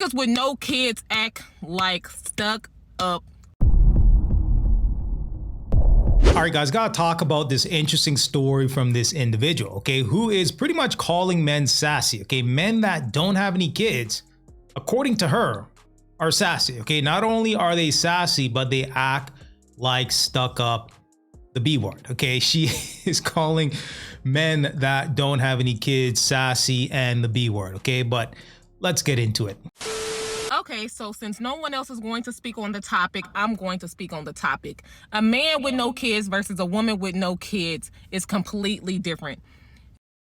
Niggas with no kids act like stuck up. All right, guys, gotta talk about this interesting story from this individual, okay, who is pretty much calling men sassy, okay? Men that don't have any kids, according to her, are sassy, okay? Not only are they sassy, but they act like stuck up, the B word, okay? She is calling men that don't have any kids sassy and the B word, okay? But let's get into it. Okay, so since no one else is going to speak on the topic, I'm going to speak on the topic. A man with no kids versus a woman with no kids is completely different.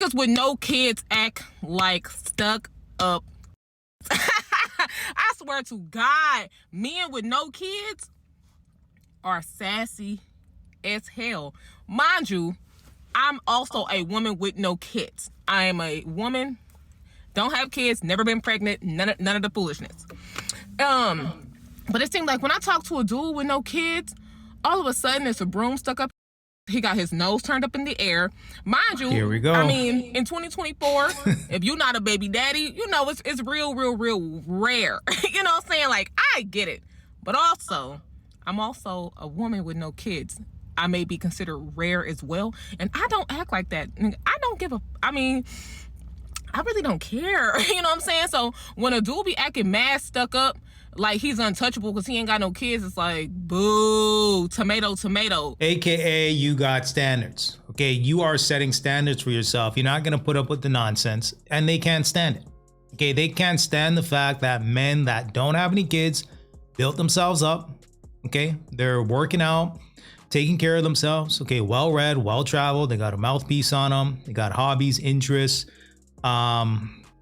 Niggas with no kids act like stuck up. I swear to God, men with no kids are sassy as hell. Mind you, I'm also a woman with no kids. I am a woman, don't have kids, never been pregnant, none of the foolishness. But it seems like when I talk to a dude with no kids, all of a sudden it's a broom stuck up. He got his nose turned up in the air. Mind you, here we go. I mean, in 2024, if you're not a baby daddy, you know, it's real rare. You know what I'm saying? Like, I get it. But also, I'm also a woman with no kids. I may be considered rare as well. And I don't act like that. I don't give a, I mean, I really don't care. You know what I'm saying? So when a dude be acting mad stuck up, like he's untouchable because he ain't got no kids, it's like, boo, tomato. AKA you got standards, okay? You are setting standards for yourself. You're not gonna put up with the nonsense, and they can't stand it, okay? They can't stand the fact that men that don't have any kids built themselves up, okay? They're working out, taking care of themselves, okay? Well-read, well-traveled, they got a mouthpiece on them, they got hobbies, interests,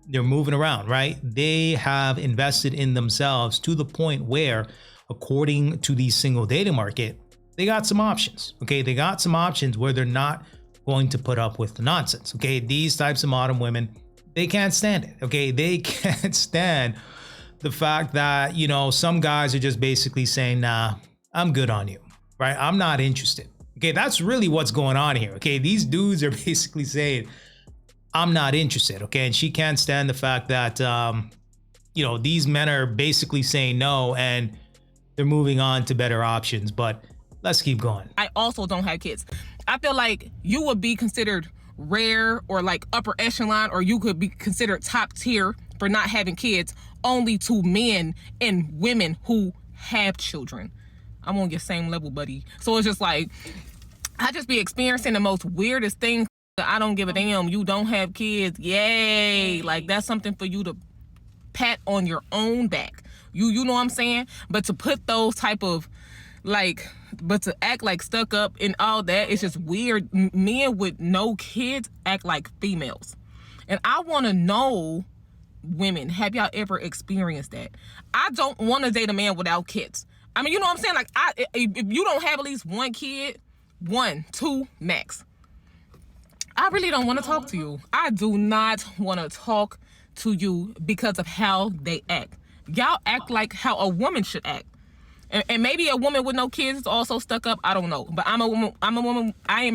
they're moving around, right? They have invested in themselves to the point where, according to the single dating market, they got some options, okay? They got some options where they're not going to put up with the nonsense, okay? These types of modern women, they can't stand it, okay? They can't stand the fact that, you know, some guys are just basically saying, nah, I'm good on you, right? I'm not interested, okay? That's really what's going on here, okay? These dudes are basically saying, I'm not interested, okay? And she can't stand the fact that, you know, these men are basically saying no and they're moving on to better options. But let's keep going. I also don't have kids. I feel like you would be considered rare or like upper echelon, or you could be considered top tier for not having kids only to men and women who have children. I'm on your same level, buddy. So it's just like, I just be experiencing the most weirdest things. I don't give a damn. You don't have kids. Yay. Like, that's something for you to pat on your own back. You know what I'm saying? But to put those type of, like, but to act like stuck up and all that, it's just weird. Men with no kids act like females. And I want to know, women, have y'all ever experienced that? I don't want to date a man without kids. I mean, you know what I'm saying? Like, if you don't have at least one kid, 1, 2 max, I really don't want to talk to you. I do not want to talk to you because of how they act. Y'all act like how a woman should act. And maybe a woman with no kids is also stuck up. I don't know. But I am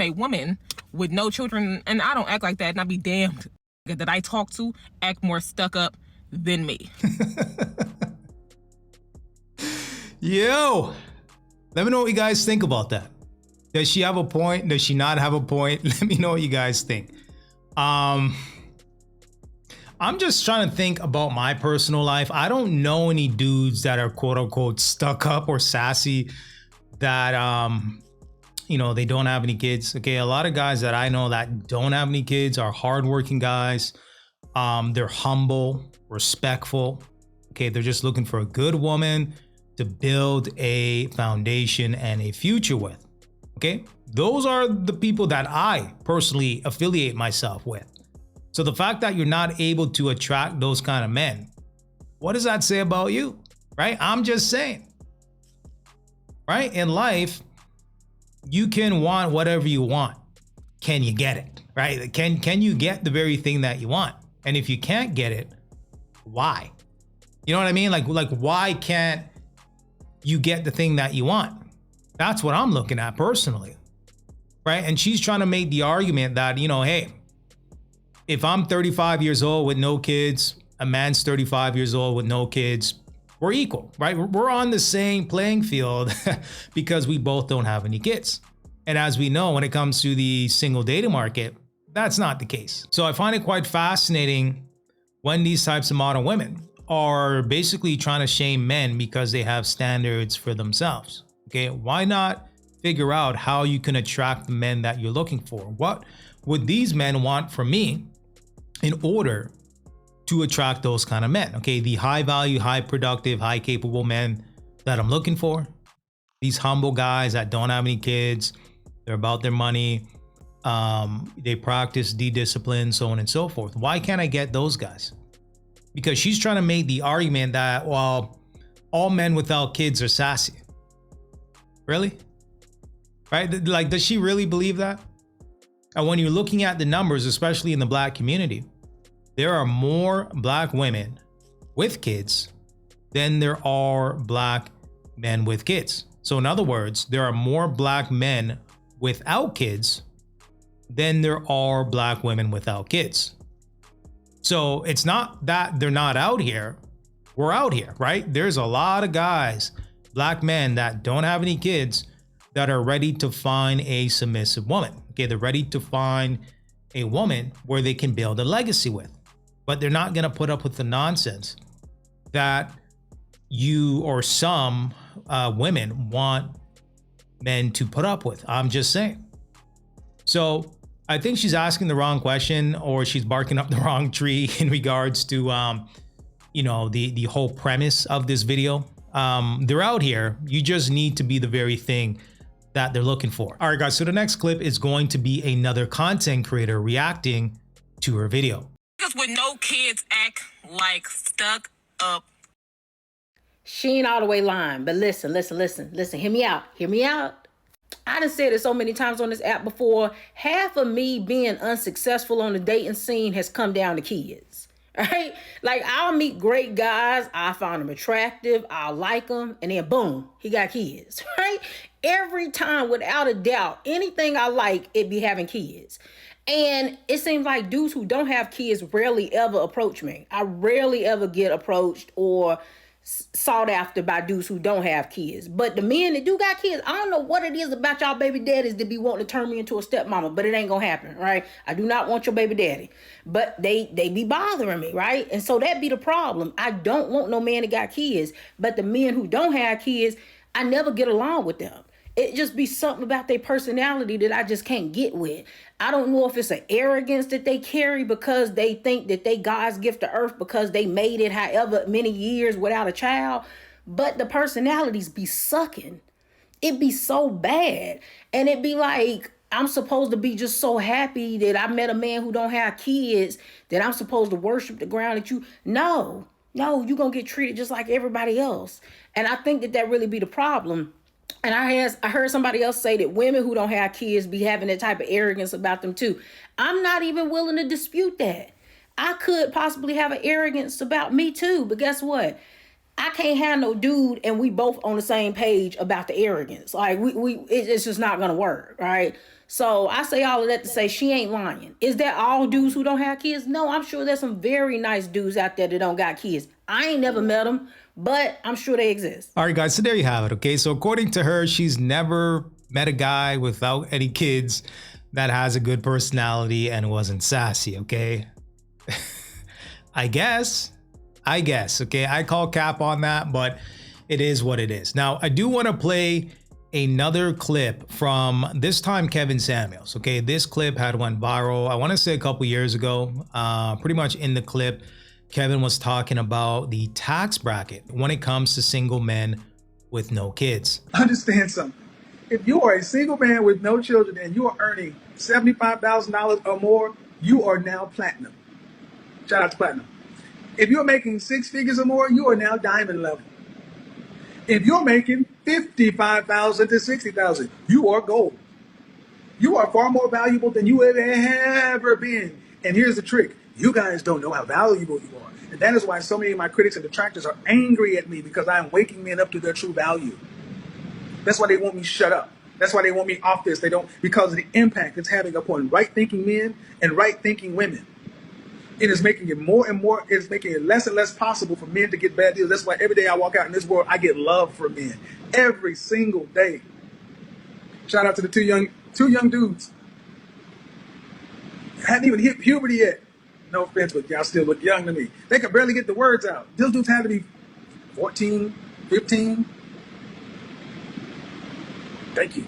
a woman with no children, and I don't act like that. And I'd be damned that I talk to act more stuck up than me. Yo, let me know what you guys think about that. Does she have a point? Does she not have a point? Let me know what you guys think. I'm just trying to think about my personal life. I don't know any dudes that are quote unquote stuck up or sassy that, you know, they don't have any kids. Okay. A lot of guys that I know that don't have any kids are hardworking guys. They're humble, respectful. Okay. They're just looking for a good woman to build a foundation and a future with. Okay, those are the people that I personally affiliate myself with. So the fact that you're not able to attract those kind of men, what does that say about you? Right? I'm just saying. Right? In life, you can want whatever you want. Can you get it? Right? Can you get the very thing that you want? And if you can't get it, why? You know what I mean? Like why can't you get the thing that you want? That's what I'm looking at personally, right? And she's trying to make the argument that, you know, hey, if I'm 35 years old with no kids, a man's 35 years old with no kids, we're equal, right? We're on the same playing field because we both don't have any kids. And as we know, when it comes to the single dating market, that's not the case. So I find it quite fascinating when these types of modern women are basically trying to shame men because they have standards for themselves. Okay, why not figure out how you can attract the men that you're looking for? What would these men want from me in order to attract those kind of men? Okay, the high value, high productive, high capable men that I'm looking for. These humble guys that don't have any kids, they're about their money, they practice discipline, so on and so forth. Why can't I get those guys? Because she's trying to make the argument that, well, all men without kids are sassy. Really? Right? Like, does she really believe that? And when you're looking at the numbers, especially in the black community, there are more black women with kids than there are black men with kids. So in other words, there are more black men without kids than there are black women without kids. So it's not that they're not out here. We're out here, right? There's a lot of guys, black men that don't have any kids that are ready to find a submissive woman. Okay, they're ready to find a woman where they can build a legacy with. But they're not going to put up with the nonsense that you or some women want men to put up with. I'm just saying. So I think she's asking the wrong question, or she's barking up the wrong tree in regards to, the whole premise of this video. They're out here. You just need to be the very thing that they're looking for. All right, guys. So the next clip is going to be another content creator reacting to her video. With no kids act like stuck up. She ain't all the way lying, but listen, hear me out. I done said it so many times on this app before. Half of me being unsuccessful on the dating scene has come down to kids, right? Like, I'll meet great guys, I find them attractive, I like them, and then boom, he got kids, right? Every time, without a doubt, anything I like, it be having kids. And it seems like dudes who don't have kids rarely ever approach me. I rarely ever get approached or sought after by dudes who don't have kids. But the men that do got kids, I don't know what it is about y'all baby daddies that be wanting to turn me into a stepmama, but it ain't gonna happen, right? I do not want your baby daddy. But they be bothering me, right? And so that be the problem. I don't want no man that got kids. But the men who don't have kids, I never get along with them. It just be something about their personality that I just can't get with. I don't know if it's an arrogance that they carry because they think that they God's gift to earth because they made it however many years without a child. But the personalities be sucking. It be so bad. And it be like, I'm supposed to be just so happy that I met a man who don't have kids, that I'm supposed to worship the ground that you... No, you're going to get treated just like everybody else. And I think that really be the problem. And I heard somebody else say that women who don't have kids be having that type of arrogance about them too. I'm not even willing to dispute that. I could possibly have an arrogance about me too, but guess what? I can't have no dude and we both on the same page about the arrogance. Like it's just not gonna work, right? So I say all of that to say she ain't lying. Is that all dudes who don't have kids? No, I'm sure there's some very nice dudes out there that don't got kids. I ain't never met them, but I'm sure they exist. All right, guys, so there you have it. Okay, so according to her, she's never met a guy without any kids that has a good personality and wasn't sassy. Okay, I guess. Okay, I call cap on that, but it is what it is. Now, I do want to play another clip from this time Kevin Samuels. Okay, this clip had went viral, I want to say a couple years ago. Pretty much in the clip, Kevin was talking about the tax bracket when it comes to single men with no kids. Understand something. If you are a single man with no children and you are earning $75,000 or more, you are now platinum. Shout out to platinum. If you're making six figures or more, you are now diamond level. If you're making $55,000 to $60,000, you are gold. You are far more valuable than you have ever been. And here's the trick. You guys don't know how valuable you are. And that is why so many of my critics and detractors are angry at me, because I am waking men up to their true value. That's why they want me shut up. That's why they want me off this. They don't, because of the impact it's having upon right-thinking men and right-thinking women. It is making it more and more, it's making it less and less possible for men to get bad deals. That's why every day I walk out in this world, I get love from men. Every single day. Shout out to the two young dudes. Hadn't even hit puberty yet. No offense, but y'all still look young to me. They could barely get the words out. Those dudes had to be 14, 15. Thank you.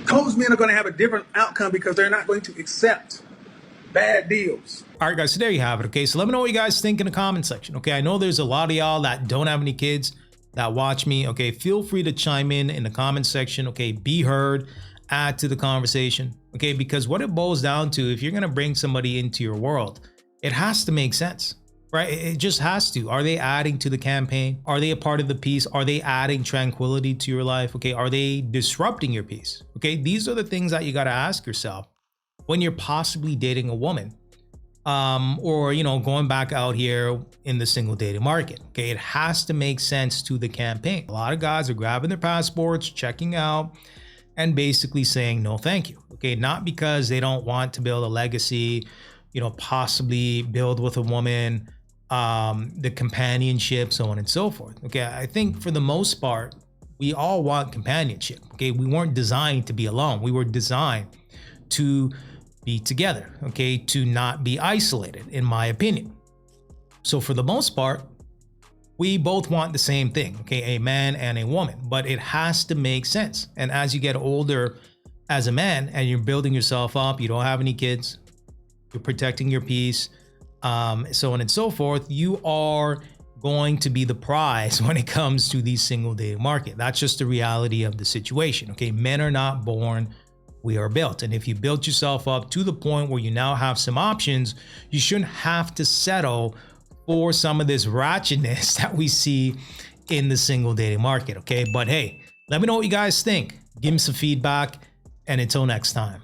Those men are going to have a different outcome because they're not going to accept bad deals. All right, guys, so there you have it. Okay, so let me know what you guys think in the comment section. Okay, I know there's a lot of y'all that don't have any kids that watch me. Okay, feel free to chime in the comment section. Okay, be heard, add to the conversation. Okay, because what it boils down to, if you're going to bring somebody into your world, it has to make sense, right? It just has to. Are they adding to the campaign? Are they a part of the peace? Are they adding tranquility to your life? Okay, are they disrupting your peace? Okay, these are the things that you got to ask yourself when you're possibly dating a woman, or, you know, going back out here in the single dating market. Okay, it has to make sense to the campaign. A lot of guys are grabbing their passports, checking out, and basically saying no thank you. Okay, not because they don't want to build a legacy, you know, possibly build with a woman, the companionship, so on and so forth. Okay, I think for the most part, we all want companionship. Okay, we weren't designed to be alone. We were designed to be together, okay, to not be isolated, in my opinion. So for the most part, we both want the same thing, okay, a man and a woman, but it has to make sense. And as you get older as a man and you're building yourself up, you don't have any kids, you're protecting your peace, so on and so forth, you are going to be the prize when it comes to the single dating market. That's just the reality of the situation, okay? Men are not born, we are built. And if you built yourself up to the point where you now have some options, you shouldn't have to settle for some of this ratchetness that we see in the single dating market, okay? But hey, let me know what you guys think. Give me some feedback, and until next time.